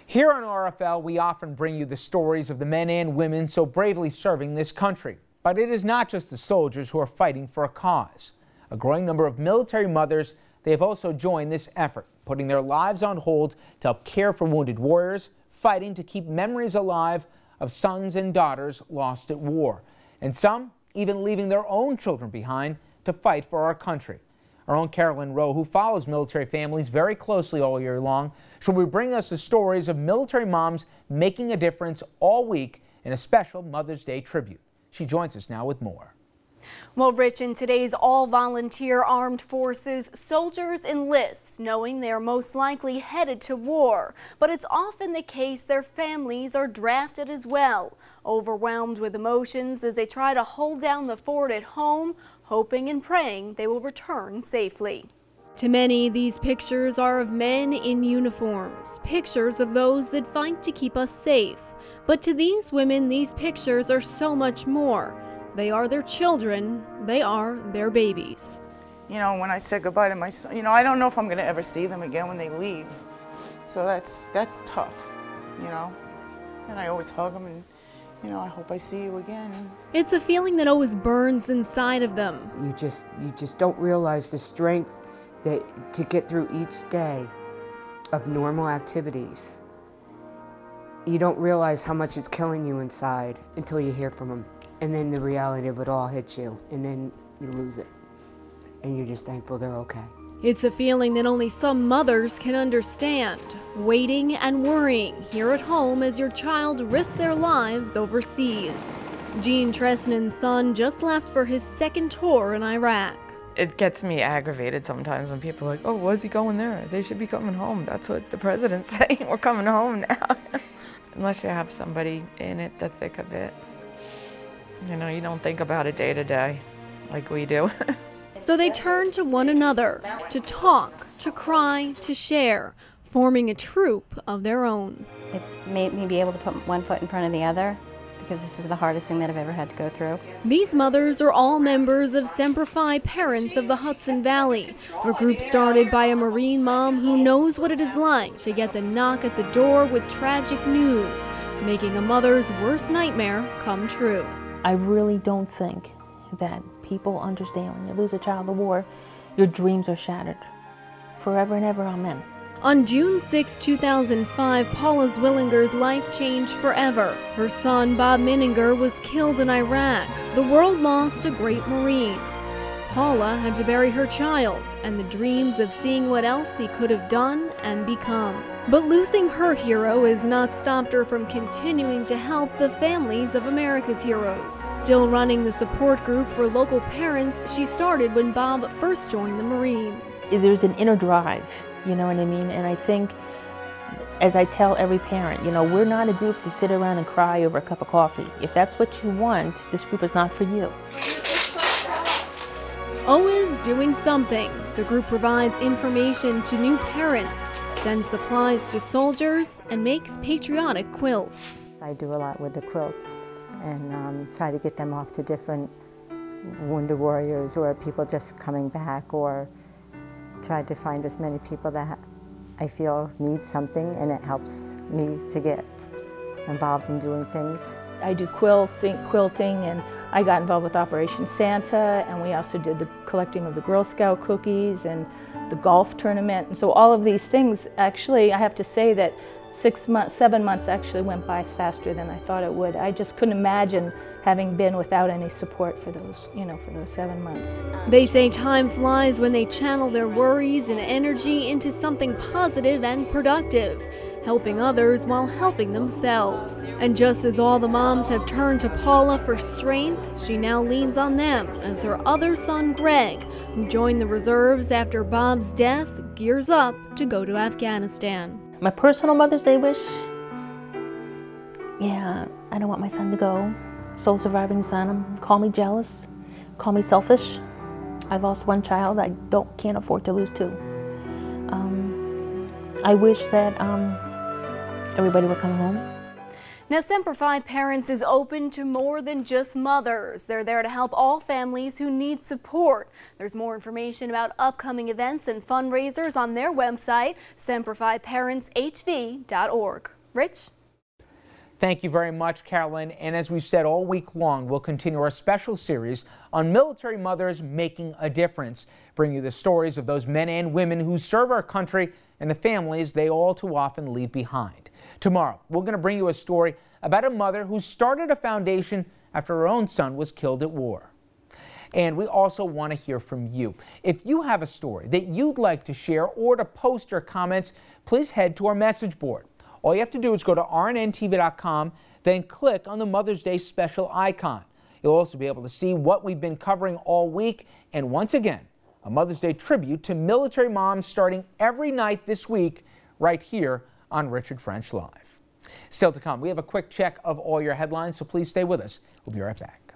Here on RFL, we often bring you the stories of the men and women so bravely serving this country. But it is not just the soldiers who are fighting for a cause. A growing number of military mothers, they have also joined this effort, putting their lives on hold to help care for wounded warriors, fighting to keep memories alive of sons and daughters lost at war. And some even leaving their own children behind to fight for our country. Our own Carolyn Rowe, who follows military families very closely all year long, she'll be bringing us the stories of military moms making a difference all week in a special Mother's Day tribute. She joins us now with more. Well, Rich, in today's all-volunteer armed forces, soldiers enlist knowing they are most likely headed to war. But it's often the case their families are drafted as well, overwhelmed with emotions as they try to hold down the fort at home, hoping and praying they will return safely. To many, these pictures are of men in uniforms, pictures of those that fight to keep us safe. But to these women, these pictures are so much more. They are their children, they are their babies. You know, when I said goodbye to my son, you know, I don't know if I'm going to ever see them again when they leave. So that's tough, you know. And I always hug them and, you know, I hope I see you again. It's a feeling that always burns inside of them. You just don't realize the strength that to get through each day of normal activities. You don't realize how much it's killing you inside until you hear from them. And then the reality of it all hits you, and then you lose it. And you're just thankful they're okay. It's a feeling that only some mothers can understand. Waiting and worrying here at home as your child risks their lives overseas. Gene Tresnan's son just left for his second tour in Iraq. It gets me aggravated sometimes when people are like, oh, why's he going there? They should be coming home. That's what the president's saying. We're coming home now. Unless you have somebody in it, the thick of it. You know, you don't think about it day to day like we do. So they turn to one another to talk, to cry, to share, forming a troop of their own. It's made me be able to put one foot in front of the other because this is the hardest thing that I've ever had to go through. These mothers are all members of Semper Fi Parents of the Hudson Valley, a group started by a Marine mom who knows what it is like to get the knock at the door with tragic news, making a mother's worst nightmare come true. I really don't think that people understand when you lose a child to war, your dreams are shattered. Forever and ever, amen. On June 6, 2005, Paula Zwillinger's life changed forever. Her son, Bob Mininger, was killed in Iraq. The world lost a great Marine. Paula had to bury her child and the dreams of seeing what else he could have done and become. But losing her hero has not stopped her from continuing to help the families of America's heroes. Still running the support group for local parents she started when Bob first joined the Marines. There's an inner drive, you know what I mean? And I think, as I tell every parent, you know, we're not a group to sit around and cry over a cup of coffee. If that's what you want, this group is not for you. Always doing something, the group provides information to new parents, sends supplies to soldiers, and makes patriotic quilts. I do a lot with the quilts and try to get them off to different wounded warriors or people just coming back, or try to find as many people that I feel need something, and it helps me to get involved in doing things. I do quilting, and I got involved with Operation Santa, and we also did the collecting of the Girl Scout cookies and the golf tournament. And so all of these things, actually, I have to say that 7 months actually went by faster than I thought it would. I just couldn't imagine having been without any support for those, you know, for those 7 months. They say time flies when they channel their worries and energy into something positive and productive, helping others while helping themselves. And just as all the moms have turned to Paula for strength, she now leans on them as her other son, Greg, who joined the reserves after Bob's death, gears up to go to Afghanistan. My personal Mother's Day wish, yeah, I don't want my son to go. Sole surviving son, call me jealous, call me selfish. I lost one child, I can't afford to lose two. I wish that everybody would come home. Now, Semper Fi Parents is open to more than just mothers. They're there to help all families who need support. There's more information about upcoming events and fundraisers on their website, semperfiparentshv.org. Rich? Thank you very much, Carolyn. And as we've said all week long, we'll continue our special series on military mothers making a difference, bring you the stories of those men and women who serve our country and the families they all too often leave behind. Tomorrow, we're going to bring you a story about a mother who started a foundation after her own son was killed at war. And we also want to hear from you. If you have a story that you'd like to share or to post your comments, please head to our message board. All you have to do is go to rnntv.com, then click on the Mother's Day special icon. You'll also be able to see what we've been covering all week, and once again, a Mother's Day tribute to military moms starting every night this week right here on Richard French Live. Still to come, we have a quick check of all your headlines, so please stay with us. We'll be right back.